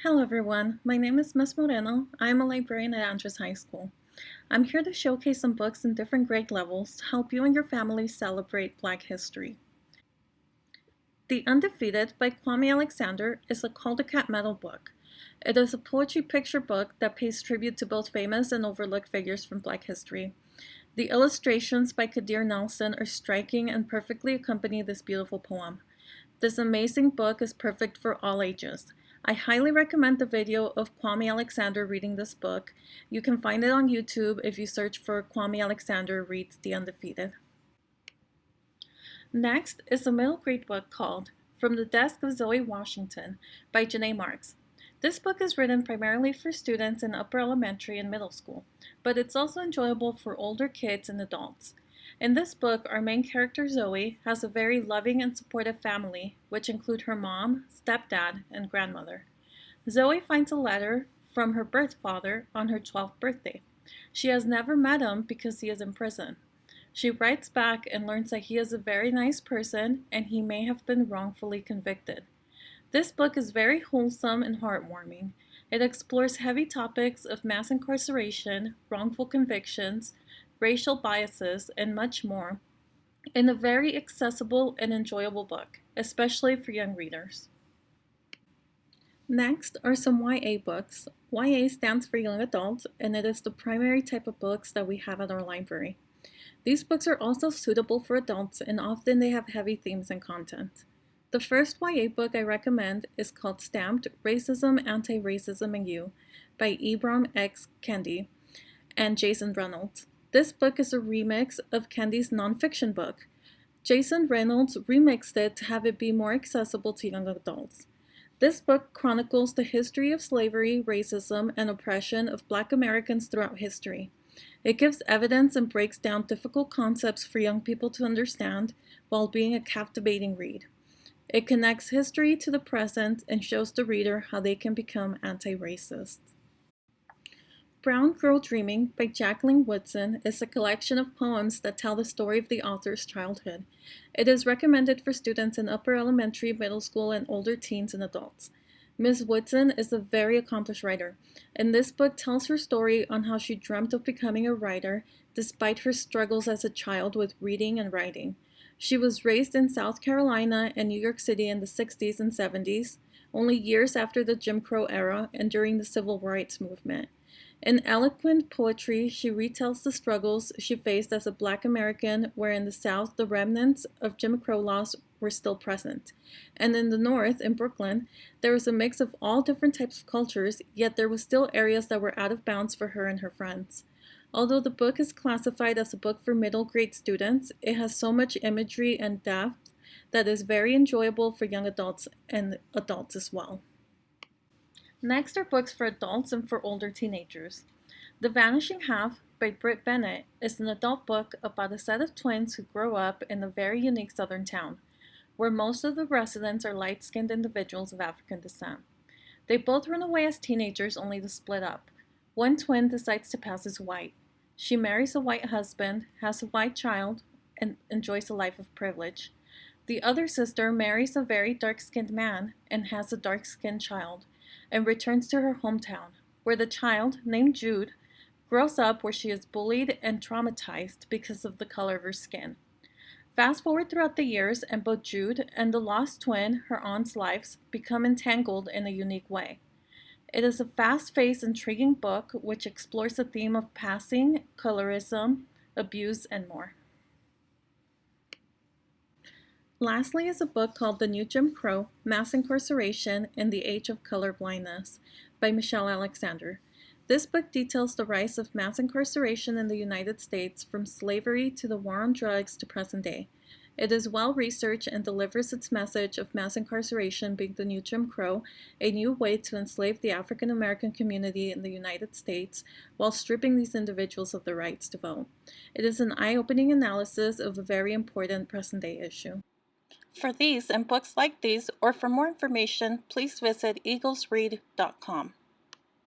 Hello everyone, my name is Ms. Moreno. I am a librarian at Andress High School. I'm here to showcase some books in different grade levels to help you and your family celebrate Black history. The Undefeated by Kwame Alexander is a Caldecott Medal book. It is a poetry picture book that pays tribute to both famous and overlooked figures from Black history. The illustrations by Kadir Nelson are striking and perfectly accompany this beautiful poem. This amazing book is perfect for all ages. I highly recommend the video of Kwame Alexander reading this book. You can find it on YouTube if you search for Kwame Alexander Reads The Undefeated. Next is a middle grade book called From the Desk of Zoe Washington by Janae Marks. This book is written primarily for students in upper elementary and middle school, but it's also enjoyable for older kids and adults. In this book, our main character Zoe has a very loving and supportive family, which include her mom, stepdad, and grandmother. Zoe finds a letter from her birth father on her 12th birthday. She has never met him because he is in prison. She writes back and learns that he is a very nice person and he may have been wrongfully convicted. This book is very wholesome and heartwarming. It explores heavy topics of mass incarceration, wrongful convictions, racial biases, and much more in a very accessible and enjoyable book, especially for young readers. Next are some YA books. YA stands for young adult, and it is the primary type of books that we have at our library. These books are also suitable for adults, and often they have heavy themes and content. The first YA book I recommend is called Stamped: Racism, Anti-Racism, and You by Ibram X. Kendi and Jason Reynolds. This book is a remix of Kendi's nonfiction book. Jason Reynolds remixed it to have it be more accessible to young adults. This book chronicles the history of slavery, racism, and oppression of Black Americans throughout history. It gives evidence and breaks down difficult concepts for young people to understand while being a captivating read. It connects history to the present and shows the reader how they can become anti-racist. Brown Girl Dreaming by Jacqueline Woodson is a collection of poems that tell the story of the author's childhood. It is recommended for students in upper elementary, middle school, and older teens and adults. Ms. Woodson is a very accomplished writer, and this book tells her story on how she dreamt of becoming a writer despite her struggles as a child with reading and writing. She was raised in South Carolina and New York City in the 60s and 70s, only years after the Jim Crow era and during the Civil Rights Movement. In eloquent poetry, she retells the struggles she faced as a Black American, where in the South the remnants of Jim Crow laws were still present. And in the North, in Brooklyn, there was a mix of all different types of cultures, yet there was still areas that were out of bounds for her and her friends. Although the book is classified as a book for middle grade students, it has so much imagery and depth that is very enjoyable for young adults and adults as well. Next are books for adults and for older teenagers. The Vanishing Half by Britt Bennett is an adult book about a set of twins who grow up in a very unique southern town, where most of the residents are light-skinned individuals of African descent. They both run away as teenagers only to split up. One twin decides to pass as white. She marries a white husband, has a white child, and enjoys a life of privilege. The other sister marries a very dark-skinned man and has a dark-skinned child, and returns to her hometown, where the child, named Jude, grows up where she is bullied and traumatized because of the color of her skin. Fast forward throughout the years, and both Jude and the lost twin, her aunt's lives, become entangled in a unique way. It is a fast-paced, intriguing book which explores the theme of passing, colorism, abuse, and more. Lastly is a book called The New Jim Crow: Mass Incarceration in the Age of Colorblindness by Michelle Alexander. This book details the rise of mass incarceration in the United States from slavery to the war on drugs to present day. It is well researched and delivers its message of mass incarceration being the new Jim Crow, a new way to enslave the African American community in the United States while stripping these individuals of their rights to vote. It is an eye-opening analysis of a very important present-day issue. For these and books like these, or for more information, please visit eaglesread.com.